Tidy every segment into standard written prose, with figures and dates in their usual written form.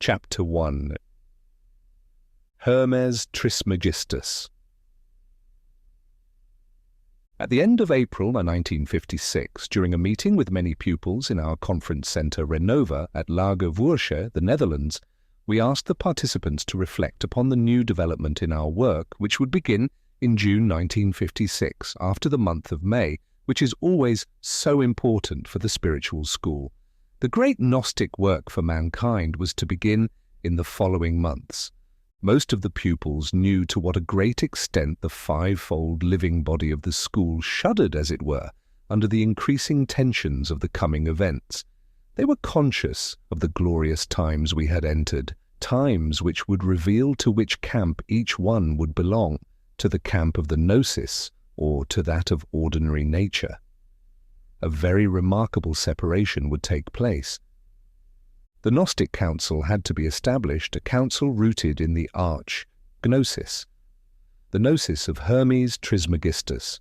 Chapter 1. Hermes Trismegistus. At the end of April 1956, during a meeting with many pupils in our conference centre Renova at Lage Vuursche, the Netherlands, we asked the participants to reflect upon the new development in our work, which would begin in June 1956, after the month of May, which is always so important for the spiritual school. The great Gnostic work for mankind was to begin in the following months. Most of the pupils knew to what a great extent the fivefold living body of the school shuddered, as it were, under the increasing tensions of the coming events. They were conscious of the glorious times we had entered, times which would reveal to which camp each one would belong, to the camp of the gnosis or to that of ordinary nature. A very remarkable separation would take place. The Gnostic council had to be established, a council rooted in the arch gnosis, the gnosis of Hermes Trismegistus.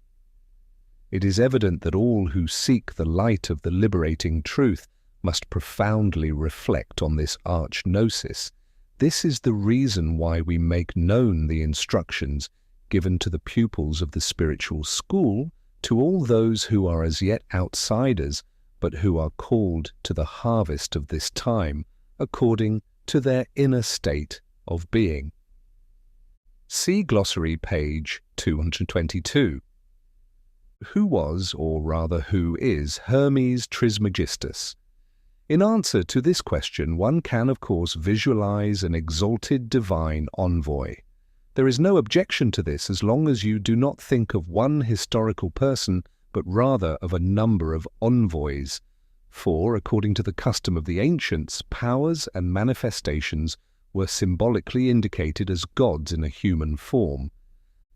It is evident that all who seek the light of the liberating truth must profoundly reflect on this arch gnosis. This is the reason why we make known the instructions given to the pupils of the spiritual school, to all those who are as yet outsiders, but who are called to the harvest of this time, according to their inner state of being. See glossary page 222. Who was, or rather who is, Hermes Trismegistus? In answer to this question, one can of course visualize an exalted divine envoy. There is no objection to this as long as you do not think of one historical person, but rather of a number of envoys. For, according to the custom of the ancients, powers and manifestations were symbolically indicated as gods in a human form.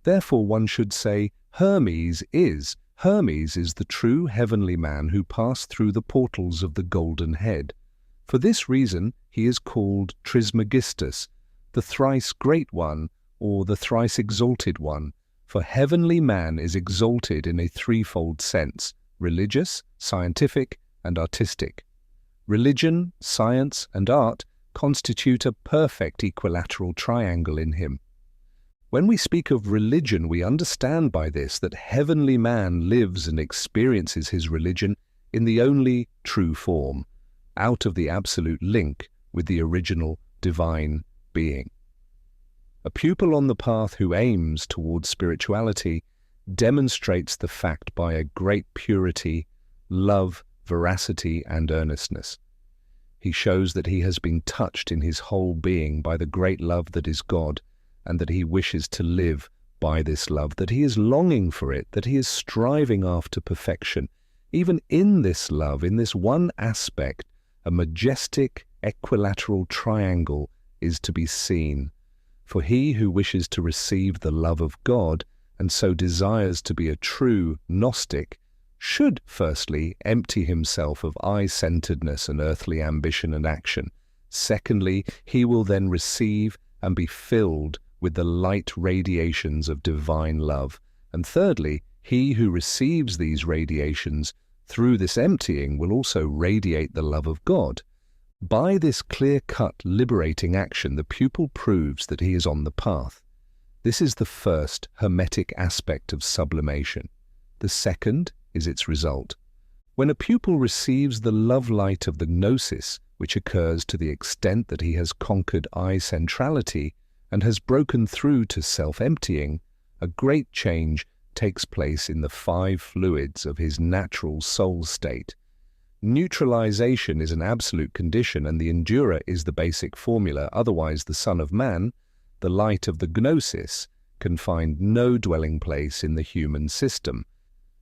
Therefore one should say, Hermes is the true heavenly man who passed through the portals of the golden head. For this reason he is called Trismegistus, the thrice great one, or the thrice exalted one, for heavenly man is exalted in a threefold sense: religious, scientific, and artistic. Religion, science, and art constitute a perfect equilateral triangle in him. When we speak of religion, we understand by this that heavenly man lives and experiences his religion in the only true form, out of the absolute link with the original divine being. A pupil on the path who aims towards spirituality demonstrates the fact by a great purity, love, veracity, and earnestness. He shows that he has been touched in his whole being by the great love that is God, and that he wishes to live by this love, that he is longing for it, that he is striving after perfection. Even in this love, in this one aspect, a majestic equilateral triangle is to be seen. For he who wishes to receive the love of God, and so desires to be a true Gnostic, should firstly empty himself of I-centeredness and earthly ambition and action. Secondly, he will then receive and be filled with the light radiations of divine love. And thirdly, he who receives these radiations through this emptying will also radiate the love of God. By this clear-cut, liberating action, the pupil proves that he is on the path. This is the first Hermetic aspect of sublimation. The second is its result. When a pupil receives the love light of the gnosis, which occurs to the extent that he has conquered I-centrality and has broken through to self-emptying, a great change takes place in the five fluids of his natural soul state. Neutralization is an absolute condition, and the endura is the basic formula. Otherwise, the Son of Man, the light of the gnosis, can find no dwelling place in the human system.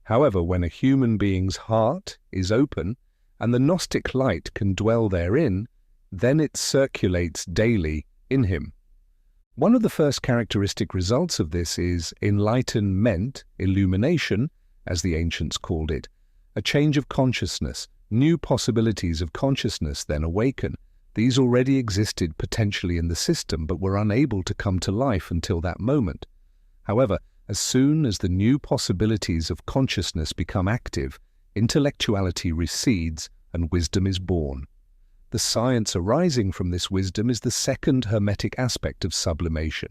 However, when a human being's heart is open and the Gnostic light can dwell therein, then it circulates daily in him. One of the first characteristic results of this is enlightenment, illumination, as the ancients called it, a change of consciousness. New possibilities of consciousness then awaken. These already existed potentially in the system, but were unable to come to life until that moment. However, as soon as the new possibilities of consciousness become active, intellectuality recedes and wisdom is born. The science arising from this wisdom is the second Hermetic aspect of sublimation.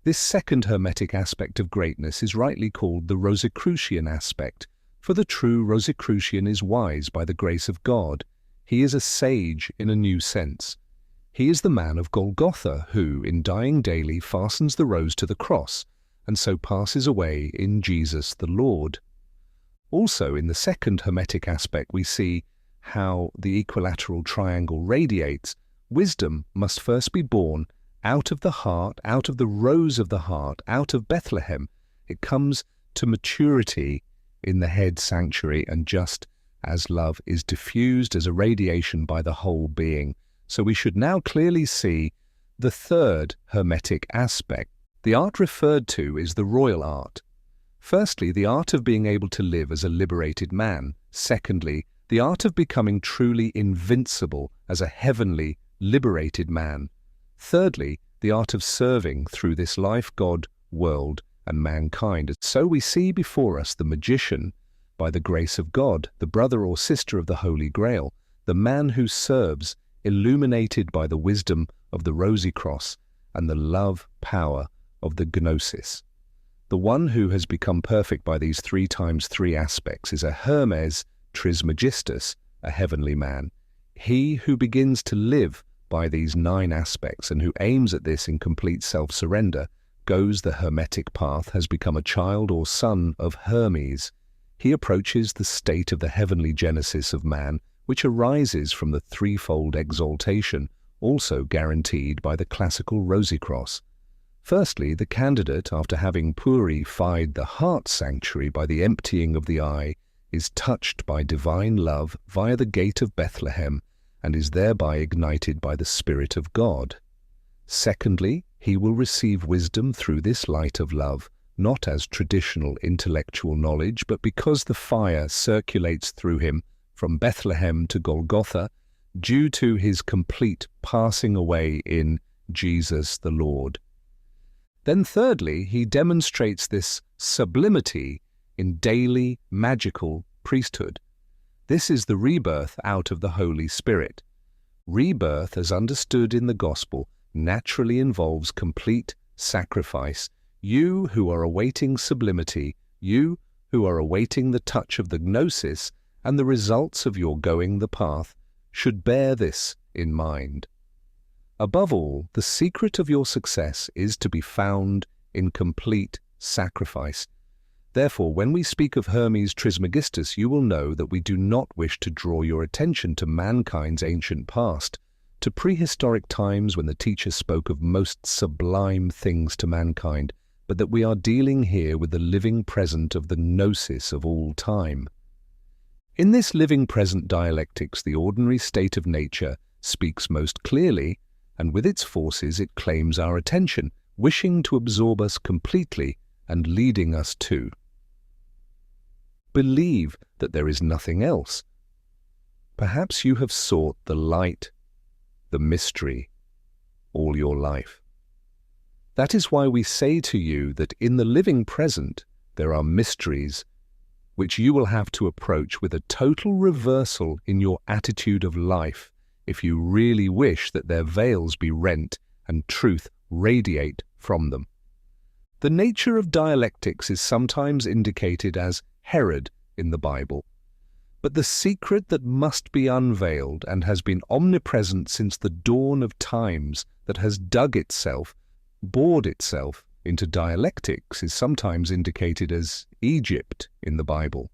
This second Hermetic aspect of greatness is rightly called the Rosicrucian aspect, for the true Rosicrucian is wise by the grace of God. He is a sage in a new sense. He is the man of Golgotha who, in dying daily, fastens the rose to the cross, and so passes away in Jesus the Lord. Also, in the second Hermetic aspect, we see how the equilateral triangle radiates. Wisdom must first be born out of the heart, out of the rose of the heart, out of Bethlehem. It comes to maturity in the head sanctuary, and just as love is diffused as a radiation by the whole being. So we should now clearly see the third Hermetic aspect. The art referred to is the royal art. Firstly, the art of being able to live as a liberated man. Secondly, the art of becoming truly invincible as a heavenly, liberated man. Thirdly, the art of serving through this life, God, world, and mankind. So we see before us the magician, by the grace of God, the brother or sister of the Holy Grail, the man who serves, illuminated by the wisdom of the Rosy Cross and the love power of the Gnosis. The one who has become perfect by these 3 times 3 aspects is a Hermes Trismegistus, a heavenly man. He who begins to live by these 9 aspects and who aims at this in complete self-surrender, goes the Hermetic path, has become a child or son of Hermes. He approaches the state of the heavenly genesis of man, which arises from the threefold exaltation, also guaranteed by the classical Rosy Cross. Firstly, the candidate, after having purified the heart sanctuary by the emptying of the eye, is touched by divine love via the gate of Bethlehem, and is thereby ignited by the Spirit of God. Secondly, he will receive wisdom through this light of love, not as traditional intellectual knowledge, but because the fire circulates through him from Bethlehem to Golgotha, due to his complete passing away in Jesus the Lord. Then thirdly, he demonstrates this sublimity in daily magical priesthood. This is the rebirth out of the Holy Spirit. Rebirth, as understood in the Gospel, naturally involves complete sacrifice. You who are awaiting sublimity, you who are awaiting the touch of the gnosis and the results of your going the path, should bear this in mind. Above all, the secret of your success is to be found in complete sacrifice. Therefore, when we speak of Hermes Trismegistus, you will know that we do not wish to draw your attention to mankind's ancient past, to prehistoric times when the teacher spoke of most sublime things to mankind, but that we are dealing here with the living present of the gnosis of all time. In this living present dialectics, the ordinary state of nature speaks most clearly, and with its forces it claims our attention, wishing to absorb us completely and leading us to believe that there is nothing else. Perhaps you have sought the light, the mystery, all your life. That is why we say to you that in the living present there are mysteries which you will have to approach with a total reversal in your attitude of life if you really wish that their veils be rent and truth radiate from them. The nature of dialectics is sometimes indicated as Herod in the Bible, but the secret that must be unveiled and has been omnipresent since the dawn of times, that has dug itself, bored itself into dialectics, is sometimes indicated as Egypt in the Bible.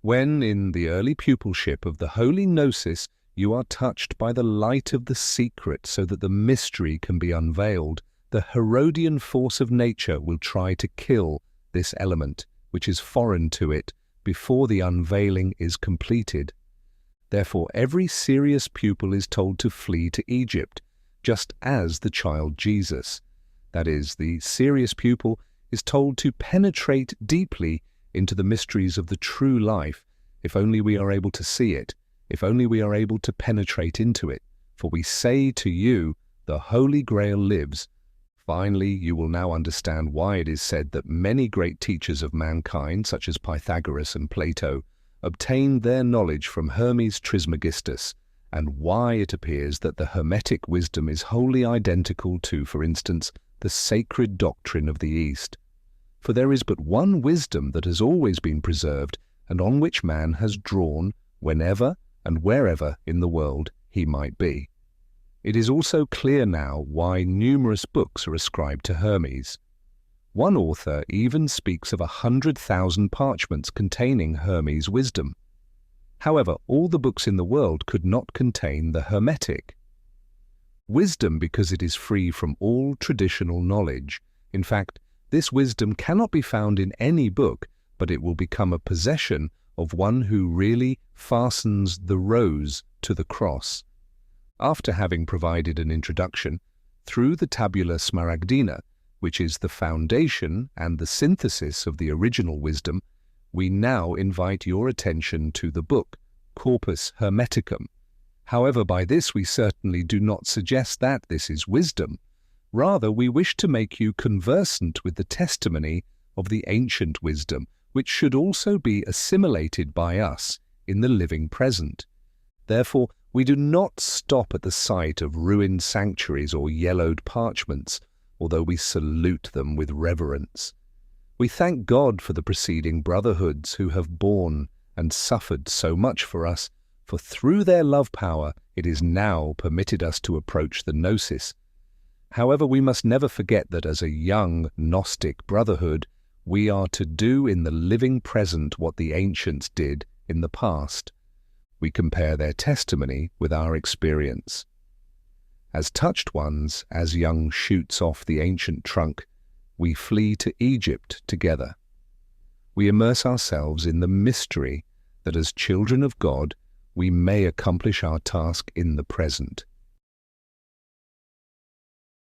When, in the early pupilship of the holy gnosis, you are touched by the light of the secret so that the mystery can be unveiled, the Herodian force of nature will try to kill this element, which is foreign to it, before the unveiling is completed. Therefore, every serious pupil is told to flee to Egypt, just as the child Jesus, that is, the serious pupil, is told to penetrate deeply into the mysteries of the true life, if only we are able to see it, if only we are able to penetrate into it. For we say to you, the Holy Grail lives. Finally, you will now understand why it is said that many great teachers of mankind, such as Pythagoras and Plato, obtained their knowledge from Hermes Trismegistus, and why it appears that the Hermetic wisdom is wholly identical to, for instance, the sacred doctrine of the East. For there is but one wisdom that has always been preserved and on which man has drawn whenever and wherever in the world he might be. It is also clear now why numerous books are ascribed to Hermes. One author even speaks of 100,000 parchments containing Hermes' wisdom. However, all the books in the world could not contain the Hermetic wisdom because it is free from all traditional knowledge. In fact, this wisdom cannot be found in any book, but it will become a possession of one who really fastens the rose to the cross. After having provided an introduction, through the Tabula Smaragdina, which is the foundation and the synthesis of the original wisdom, we now invite your attention to the book, Corpus Hermeticum. However, by this we certainly do not suggest that this is wisdom. Rather, we wish to make you conversant with the testimony of the ancient wisdom, which should also be assimilated by us in the living present. Therefore, we do not stop at the sight of ruined sanctuaries or yellowed parchments, although we salute them with reverence. We thank God for the preceding brotherhoods who have borne and suffered so much for us, for through their love power it is now permitted us to approach the gnosis. However, we must never forget that as a young Gnostic brotherhood, we are to do in the living present what the ancients did in the past. We compare their testimony with our experience. As touched ones, as young shoots off the ancient trunk, we flee to Egypt together. We immerse ourselves in the mystery that as children of God, we may accomplish our task in the present.